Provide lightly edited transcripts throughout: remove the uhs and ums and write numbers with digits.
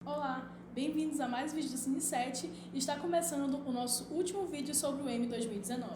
Olá, bem-vindos a mais um vídeo do Cine 7 e está começando o nosso último vídeo sobre o Emmy 2019.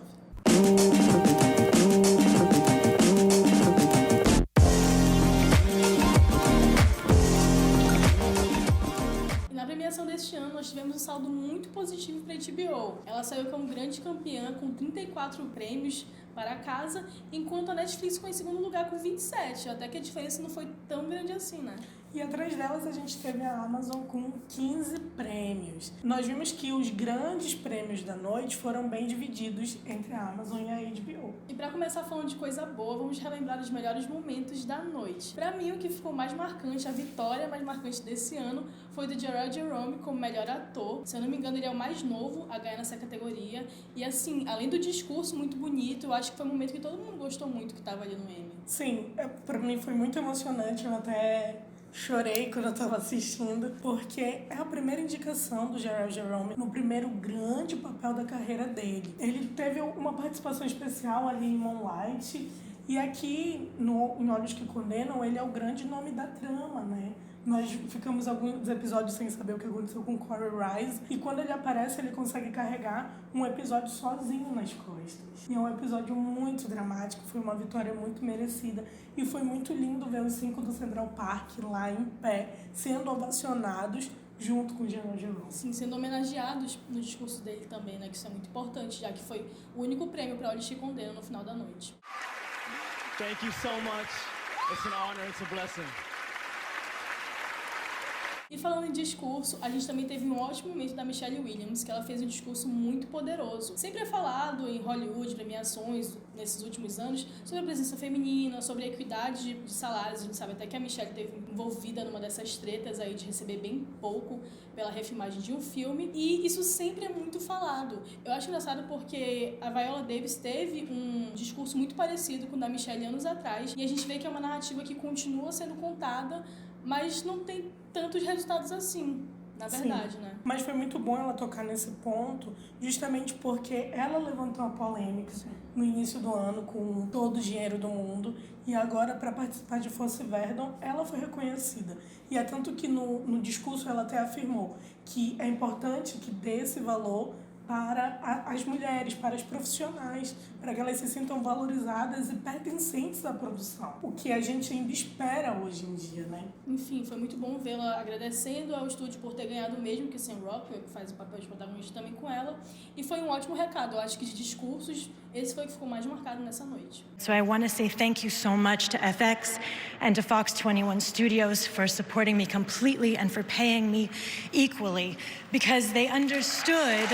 E na premiação deste ano nós tivemos um saldo muito positivo para a HBO. Ela saiu como grande campeã com 34 prêmios para casa, enquanto a Netflix ficou em segundo lugar com 27, até que a diferença não foi tão grande assim, né? E atrás delas a gente teve a Amazon com 15 prêmios. Nós vimos que os grandes prêmios da noite foram bem divididos entre a Amazon e a HBO. E para começar falando de coisa boa, vamos relembrar os melhores momentos da noite. Para mim, o que ficou mais marcante, a vitória mais marcante desse ano, foi do Jerome como melhor ator. Se eu não me engano, ele é o mais novo a ganhar nessa categoria. E assim, além do discurso muito bonito, eu acho que foi um momento que todo mundo gostou muito que estava ali no Emmy. Sim, para mim foi muito emocionante, eu até chorei quando eu tava assistindo, porque é a primeira indicação do Jerome no primeiro grande papel da carreira dele. Ele teve uma participação especial ali em Moonlight, e aqui em Olhos que Condenam, ele é o grande nome da trama, né? Nós ficamos alguns episódios sem saber o que aconteceu com Corey Rice, e quando ele aparece, ele consegue carregar um episódio sozinho nas costas. E é um episódio muito dramático, foi uma vitória muito merecida, e foi muito lindo ver os 5 do Central Park lá em pé, sendo ovacionados junto com o Jerome. Sim, sendo homenageados no discurso dele também, né? Que isso é muito importante, já que foi o único prêmio para Olhos que Condenam no final da noite. Thank you so much. It's an honor, it's a blessing. E falando em discurso, a gente também teve um ótimo momento da Michelle Williams, que ela fez um discurso muito poderoso. Sempre é falado em Hollywood, premiações, nesses últimos anos, sobre a presença feminina, sobre a equidade de salários. A gente sabe até que a Michelle esteve envolvida numa dessas tretas aí de receber bem pouco pela refilmagem de um filme. E isso sempre é muito falado. Eu acho engraçado porque a Viola Davis teve um discurso muito parecido com o da Michelle anos atrás. E a gente vê que é uma narrativa que continua sendo contada, mas não tem tantos resultados assim, na verdade, né? Mas foi muito bom ela tocar nesse ponto, justamente porque ela levantou a polêmica no início do ano com todo o dinheiro do mundo, e agora, para participar de Fosse Verdon, ela foi reconhecida. E é tanto que no discurso ela até afirmou que é importante que dê esse valor para as mulheres, para as profissionais, para que elas se sintam valorizadas e pertencentes à produção, o que a gente ainda espera hoje em dia, né? Enfim, foi muito bom vê-la agradecendo ao estúdio por ter ganhado o mesmo que Sam Rockwell, que faz o papel de protagonista também com ela, e foi um ótimo recado. Eu acho que de discursos, esse foi o que ficou mais marcado nessa noite. So I want to say thank you so much to FX and to Fox 21 Studios for supporting me completely and for paying me equally, because they understood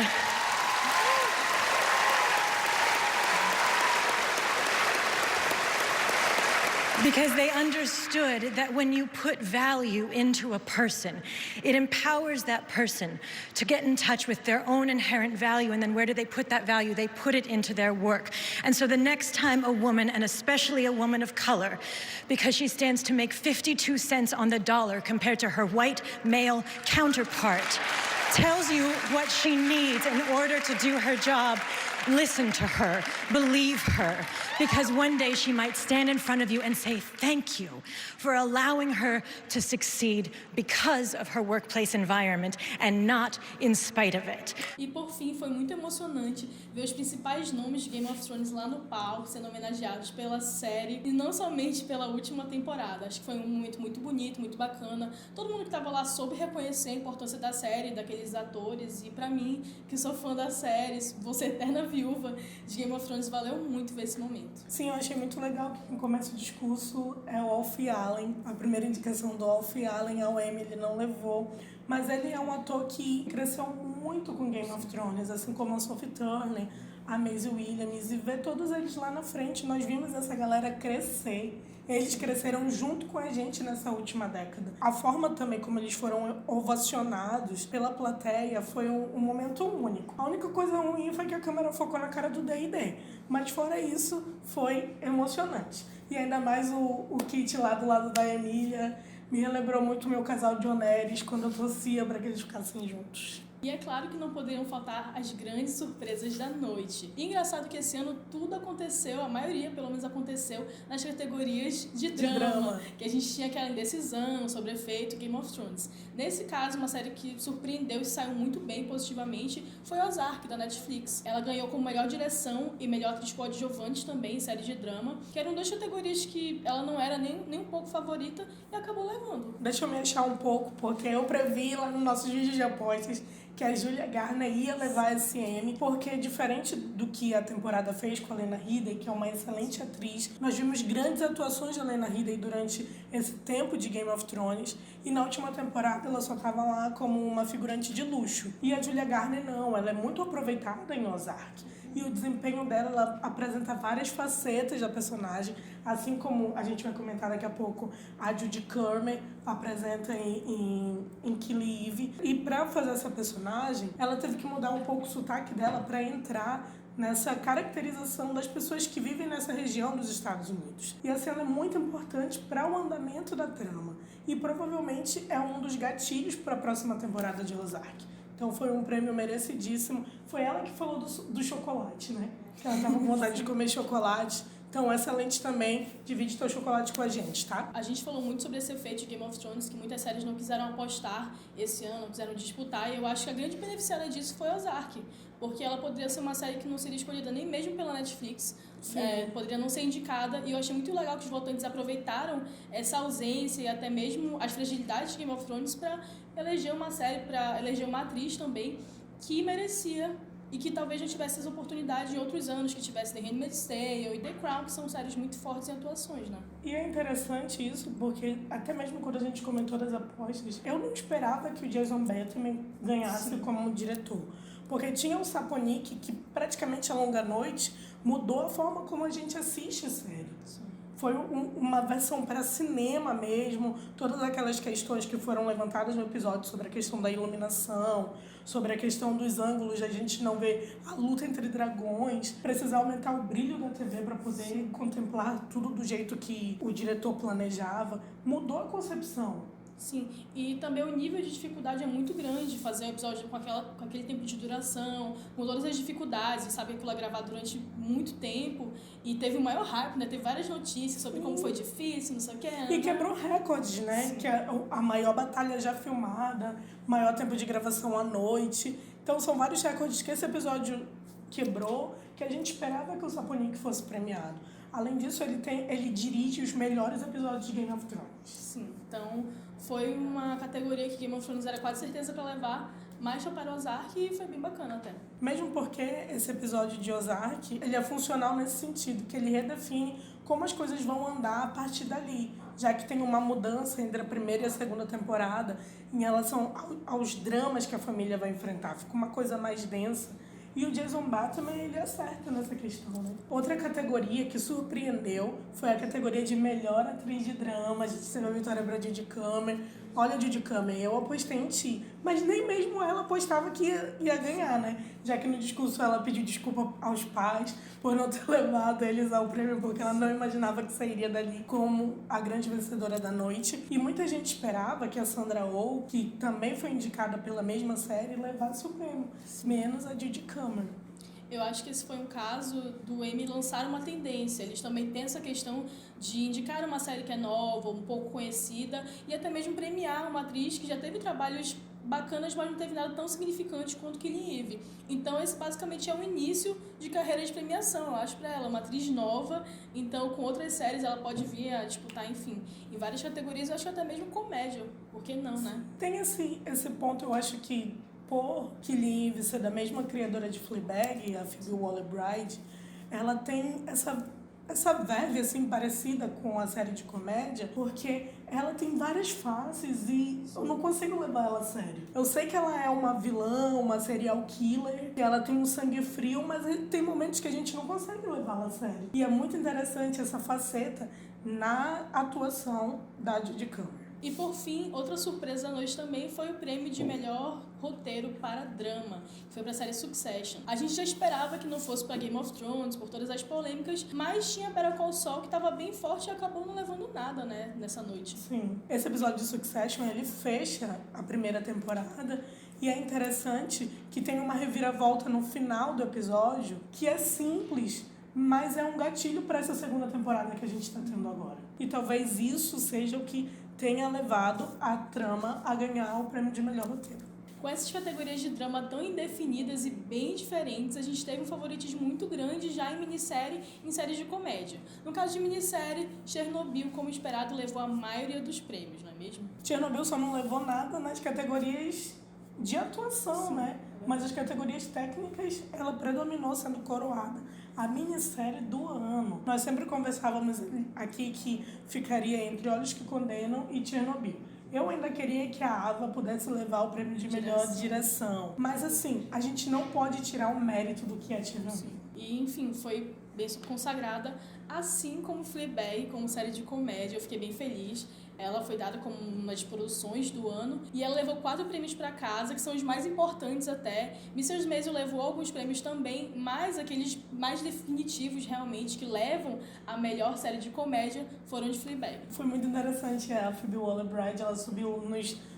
that when you put value into a person, it empowers that person to get in touch with their own inherent value. And then where do they put that value? They put it into their work. And so the next time a woman, and especially a woman of color, because she stands to make 52 cents on the dollar compared to her white male counterpart, tells you what she needs in order to do her job, listen to her, believe her, because one day she might stand in front of you and say thank you for allowing her to succeed because of her workplace environment and not in spite of it. E por fim, foi muito emocionante ver os principais nomes de Game of Thrones lá no palco sendo homenageados pela série e não somente pela última temporada. Acho que foi um momento muito bonito, muito bacana. Todo mundo que estava lá soube reconhecer a importância da série, daqueles atores, e pra mim, que sou fã da série, vou ser eterna viúva de Game of Thrones, valeu muito ver esse momento. Sim, eu achei muito legal que quem começa o discurso é o Alfie Allen. A primeira indicação do Alfie Allen ao Emmy ele não levou, mas ele é um ator que cresceu muito com Game of Thrones, assim como a Sophie Turner, a Maisie Williams, e ver todos eles lá na frente. Nós vimos essa galera crescer. Eles cresceram junto com a gente nessa última década. A forma também como eles foram ovacionados pela plateia foi um momento único. A única coisa ruim foi que a câmera focou na cara do D&D, mas fora isso, foi emocionante. E ainda mais o Kit lá do lado da Emília me relembrou muito o meu casal de Oneres quando eu torcia para que eles ficassem juntos. E é claro que não poderiam faltar as grandes surpresas da noite. E engraçado que esse ano tudo aconteceu, a maioria pelo menos aconteceu, nas categorias de drama. Que a gente tinha aquela indecisão sobre efeito Game of Thrones. Nesse caso, uma série que surpreendeu e saiu muito bem positivamente foi Ozark, da Netflix. Ela ganhou como melhor direção e melhor atriz coadjuvante também em série de drama, que eram duas categorias que ela não era nem um pouco favorita e acabou levando. Deixa eu me achar um pouco, porque eu previ lá nos nossos vídeos de apostas que a Julia Garner ia levar esse Emmy, porque diferente do que a temporada fez com a Lena Headey, que é uma excelente atriz, nós vimos grandes atuações da Lena Headey durante esse tempo de Game of Thrones, e na última temporada ela só estava lá como uma figurante de luxo. E a Julia Garner não, ela é muito aproveitada em Ozark. E o desempenho dela, ela apresenta várias facetas da personagem, assim como a gente vai comentar daqui a pouco, a Judy Curmer apresenta em Kill Eve. E para fazer essa personagem, ela teve que mudar um pouco o sotaque dela para entrar nessa caracterização das pessoas que vivem nessa região dos Estados Unidos. E a cena é muito importante para o andamento da trama. E provavelmente é um dos gatilhos para a próxima temporada de Ozark. Então foi um prêmio merecidíssimo. Foi ela que falou do chocolate, né? Que ela tava com vontade de comer chocolate. Então, excelente também. Divide teu chocolate com a gente, tá? A gente falou muito sobre esse efeito de Game of Thrones, que muitas séries não quiseram apostar esse ano, não quiseram disputar. E eu acho que a grande beneficiada disso foi Ozark. Porque ela poderia ser uma série que não seria escolhida nem mesmo pela Netflix. Poderia não ser indicada. E eu achei muito legal que os votantes aproveitaram essa ausência e até mesmo as fragilidades de Game of Thrones para eleger uma série, para eleger uma atriz também que merecia e que talvez não tivesse essa oportunidade em outros anos, que tivesse The Handmaid's Tale e The Crown, que são séries muito fortes em atuações, né? E é interessante isso, porque até mesmo quando a gente comentou das apostas, eu não esperava que o Jason Bateman ganhasse como diretor. Porque tinha o Saponic, que praticamente a longa noite mudou a forma como a gente assiste a série. Foi uma versão para cinema mesmo, todas aquelas questões que foram levantadas no episódio sobre a questão da iluminação, sobre a questão dos ângulos, a gente não ver a luta entre dragões, precisar aumentar o brilho da TV para poder contemplar tudo do jeito que o diretor planejava, mudou a concepção. Sim, e também o nível de dificuldade é muito grande, fazer um episódio com aquele tempo de duração, com todas as dificuldades, sabe, aquilo é gravado durante muito tempo, e teve o maior hype, né, teve várias notícias sobre como foi difícil, não sei o que. E quebrou recordes, né, Sim. que é a maior batalha já filmada, maior tempo de gravação à noite, então são vários recordes que esse episódio quebrou, que a gente esperava que o Saponic fosse premiado. Além disso, ele dirige os melhores episódios de Game of Thrones. Sim, então foi uma categoria que Game of Thrones era quase certeza para levar, mas foi para Ozark e foi bem bacana até. Mesmo porque esse episódio de Ozark, ele é funcional nesse sentido, que ele redefine como as coisas vão andar a partir dali, já que tem uma mudança entre a primeira e a segunda temporada em relação aos dramas que a família vai enfrentar. Fica uma coisa mais densa. E o Jason Bateman, ele acerta nessa questão, né? Outra categoria que surpreendeu foi a categoria de melhor atriz de drama. A gente teve a vitória para Judy Curmer. Olha, Judy Curmer, eu apostei em ti. Mas nem mesmo ela apostava que ia ganhar, né? Já que no discurso ela pediu desculpa aos pais por não ter levado eles ao prêmio, porque ela não imaginava que sairia dali como a grande vencedora da noite. E muita gente esperava que a Sandra Oh, que também foi indicada pela mesma série, levasse o prêmio. Menos a Judy Curmer. Eu acho que esse foi um caso do Emmy lançar uma tendência. Eles também têm essa questão de indicar uma série que é nova, um pouco conhecida, e até mesmo premiar uma atriz que já teve trabalhos bacanas, mas não teve nada tão significante quanto Killing Eve. Então, esse basicamente é o início de carreira de premiação, eu acho, para ela. Uma atriz nova, então com outras séries ela pode vir a disputar, enfim, em várias categorias, eu acho até mesmo comédia. Por que não, né? Tem esse ponto, eu acho que por Killing Eve ser da mesma criadora de Fleabag, a Phoebe Waller-Bridge, ela tem essa verve, assim, parecida com a série de comédia, porque ela tem várias faces e eu não consigo levar ela a sério. Eu sei que ela é uma vilã, uma serial killer, que ela tem um sangue frio, mas tem momentos que a gente não consegue levá-la a sério. E é muito interessante essa faceta na atuação da Judy Curmer. E por fim, outra surpresa da noite também foi o prêmio de melhor roteiro para drama, que foi para a série Succession. A gente já esperava que não fosse para Game of Thrones, por todas as polêmicas, mas tinha Better Call Saul que estava bem forte e acabou não levando nada, né, nessa noite. Sim. Esse episódio de Succession, ele fecha a primeira temporada e é interessante que tem uma reviravolta no final do episódio que é simples, mas é um gatilho para essa segunda temporada que a gente está tendo agora. E talvez isso seja o que tenha levado a trama a ganhar o prêmio de melhor roteiro. Com essas categorias de drama tão indefinidas e bem diferentes, a gente teve um favoritismo muito grande já em minissérie e em séries de comédia. No caso de minissérie, Chernobyl, como esperado, levou a maioria dos prêmios, não é mesmo? Chernobyl só não levou nada nas categorias de atuação, sim, né? Mas as categorias técnicas, ela predominou sendo coroada a minissérie do ano. Nós sempre conversávamos aqui que ficaria entre Olhos que Condenam e Chernobyl. Eu ainda queria que a Ava pudesse levar o prêmio de melhor direção. Mas assim, a gente não pode tirar o mérito do que é Chernobyl. Sim. E enfim, foi bem consagrada, assim como Fleabag, como série de comédia. Eu fiquei bem feliz. Ela foi dada como uma das produções do ano e ela levou 4 prêmios para casa, que são os mais importantes até. Mrs. Maisel levou alguns prêmios também, mas aqueles mais definitivos realmente que levam a melhor série de comédia foram de Fleabag. Foi muito interessante a Phoebe Waller-Bridge, ela subiu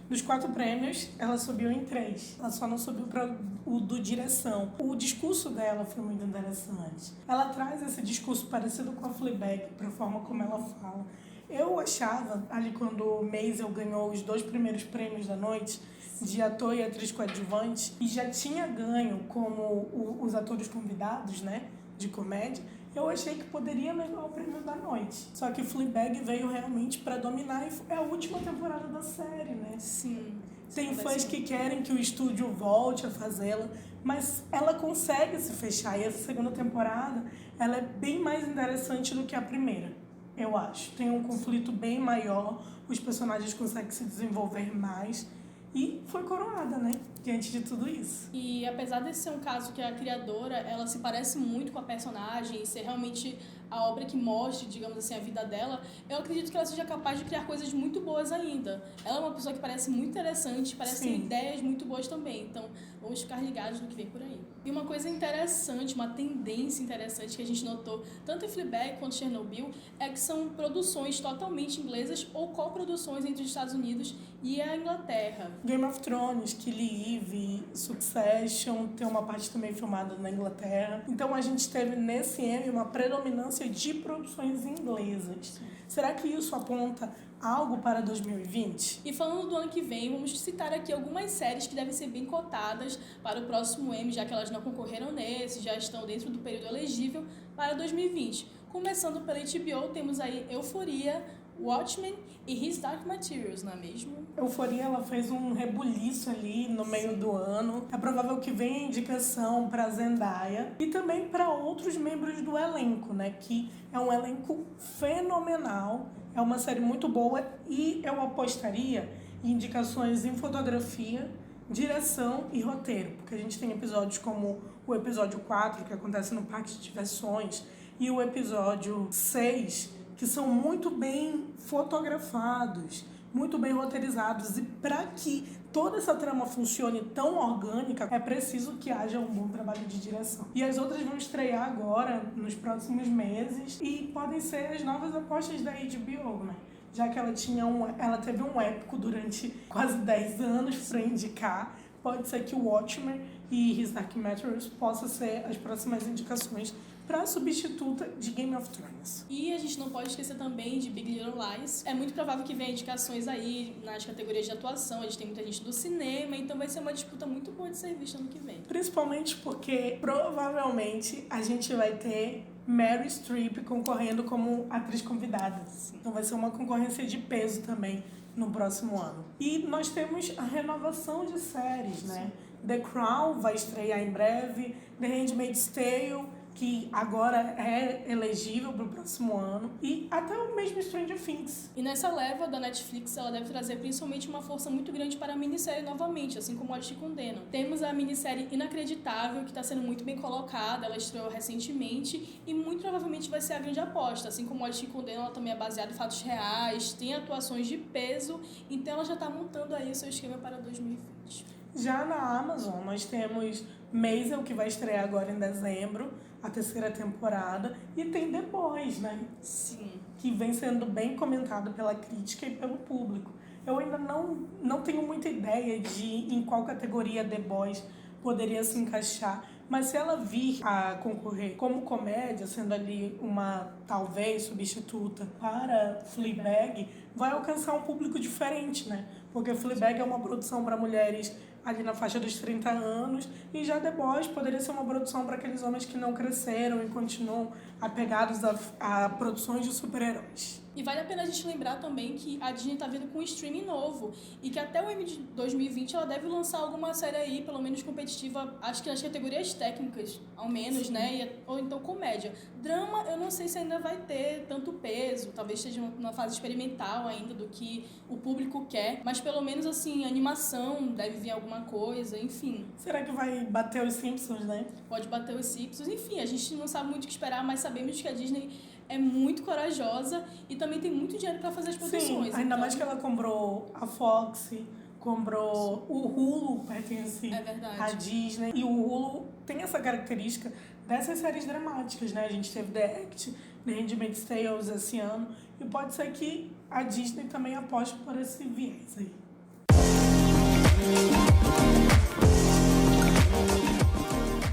nos 4 prêmios, ela subiu em 3. Ela só não subiu para o do direção. O discurso dela foi muito interessante. Ela traz esse discurso parecido com a Fleabag, para a forma como ela fala. Eu achava, ali quando Maisel ganhou os 2 primeiros prêmios da noite, de ator e atriz coadjuvante, e já tinha ganho como os atores convidados, né, de comédia, eu achei que poderia levar o prêmio da noite. Só que Fleabag veio realmente para dominar e é a última temporada da série, né? Sim. Tem fãs que querem que o estúdio volte a fazê-la, mas ela consegue se fechar. E essa segunda temporada, ela é bem mais interessante do que a primeira. Eu acho. Tem um conflito bem maior, os personagens conseguem se desenvolver mais e foi coroada, né? Diante de tudo isso. E apesar desse ser um caso que a criadora, ela se parece muito com a personagem e ser realmente a obra que mostre, digamos assim, a vida dela, eu acredito que ela seja capaz de criar coisas muito boas ainda. Ela é uma pessoa que parece muito interessante, parece ter ideias muito boas também. Então, vamos ficar ligados no que vem por aí. E uma coisa interessante, uma tendência interessante que a gente notou, tanto em Fleabag quanto em Chernobyl, é que são produções totalmente inglesas ou coproduções entre os Estados Unidos e a Inglaterra. Game of Thrones, Killing Eve, Succession, tem uma parte também filmada na Inglaterra. Então a gente teve nesse Emmy uma predominância de produções inglesas. Será que isso aponta algo para 2020? E falando do ano que vem, vamos citar aqui algumas séries que devem ser bem cotadas para o próximo Emmy, já que elas não concorreram nesse, já estão dentro do período elegível para 2020. Começando pela HBO, temos aí Euphoria, Watchmen e His Dark Materials, não é mesmo? Euphoria, ela fez um rebuliço ali no meio do ano. É provável que venha indicação para Zendaya e também para outros membros do elenco, né? Que é um elenco fenomenal, é uma série muito boa e eu apostaria em indicações em fotografia, direção e roteiro, porque a gente tem episódios como o episódio 4, que acontece no parque de diversões, e o episódio 6, que são muito bem fotografados, muito bem roteirizados. E para que toda essa trama funcione tão orgânica, é preciso que haja um bom trabalho de direção. E as outras vão estrear agora, nos próximos meses, e podem ser as novas apostas da HBO, né? Já que ela teve um épico durante quase 10 anos para indicar, pode ser que o Watchmen e His Dark Materials possam ser as próximas indicações para substituta de Game of Thrones. E a gente não pode esquecer também de Big Little Lies. É muito provável que venha indicações aí nas categorias de atuação. A gente tem muita gente do cinema, então vai ser uma disputa muito boa de ser vista ano que vem. Principalmente porque provavelmente a gente vai ter Meryl Streep concorrendo como atriz convidada. Sim. Então vai ser uma concorrência de peso também no próximo ano. E nós temos a renovação de séries, né? The Crown vai estrear em breve, The Handmaid's Tale, que agora é elegível para o próximo ano, e até o mesmo Stranger Things. E nessa leva da Netflix, ela deve trazer principalmente uma força muito grande para a minissérie novamente, assim como Olhos Te Condenam. Temos a minissérie Inacreditável, que está sendo muito bem colocada, ela estreou recentemente e muito provavelmente vai ser a grande aposta. Assim como Olhos Te Condenam, ela também é baseada em fatos reais, tem atuações de peso, então ela já está montando aí o seu esquema para 2020. Já na Amazon, nós temos MAIS, que vai estrear agora em dezembro, a 3ª temporada, e tem The Boys, né? Sim. Que vem sendo bem comentado pela crítica e pelo público. Eu ainda não tenho muita ideia de em qual categoria The Boys poderia se encaixar, mas se ela vir a concorrer como comédia, sendo ali uma, talvez, substituta para Fleabag, vai alcançar um público diferente, né? Porque Fleabag é uma produção para mulheres ali na faixa dos 30 anos, e já The Boys poderia ser uma produção para aqueles homens que não cresceram e continuam apegados a produções de super-heróis. E vale a pena a gente lembrar também que a Disney tá vindo com um streaming novo e que até o Emmy de 2020 ela deve lançar alguma série aí, pelo menos competitiva, acho que nas categorias técnicas, ao menos, Sim. né? Ou então comédia. Drama, eu não sei se ainda vai ter tanto peso, talvez esteja numa fase experimental ainda do que o público quer, mas pelo menos assim, animação, deve vir alguma coisa, enfim. Será que vai bater os Simpsons, né? Pode bater os Simpsons, enfim, a gente não sabe muito o que esperar, mas sabemos que a Disney é muito corajosa e também tem muito dinheiro para fazer as produções. Sim, ainda mais que ela comprou a Fox, comprou o Hulu, pertence à Disney. E o Hulu tem essa característica dessas séries dramáticas, né? A gente teve The Act, The Handmaid's Tale esse ano, e pode ser que a Disney também aposte por esse viés aí.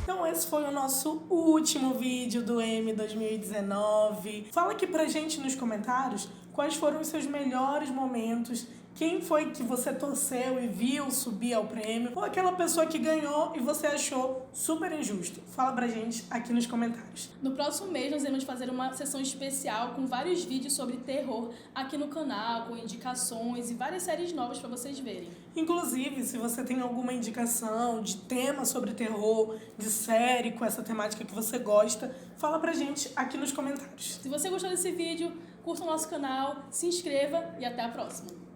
Então esse foi o nosso último vídeo do Emmy 2019. Fala aqui pra gente nos comentários quais foram os seus melhores momentos, quem foi que você torceu e viu subir ao prêmio, ou aquela pessoa que ganhou e você achou super injusto. Fala pra gente aqui nos comentários. No próximo mês nós vamos fazer uma sessão especial com vários vídeos sobre terror aqui no canal, com indicações e várias séries novas pra vocês verem. Inclusive, se você tem alguma indicação de tema sobre terror, de série com essa temática que você gosta, fala pra gente aqui nos comentários. Se você gostou desse vídeo, curta o nosso canal, se inscreva e até a próxima.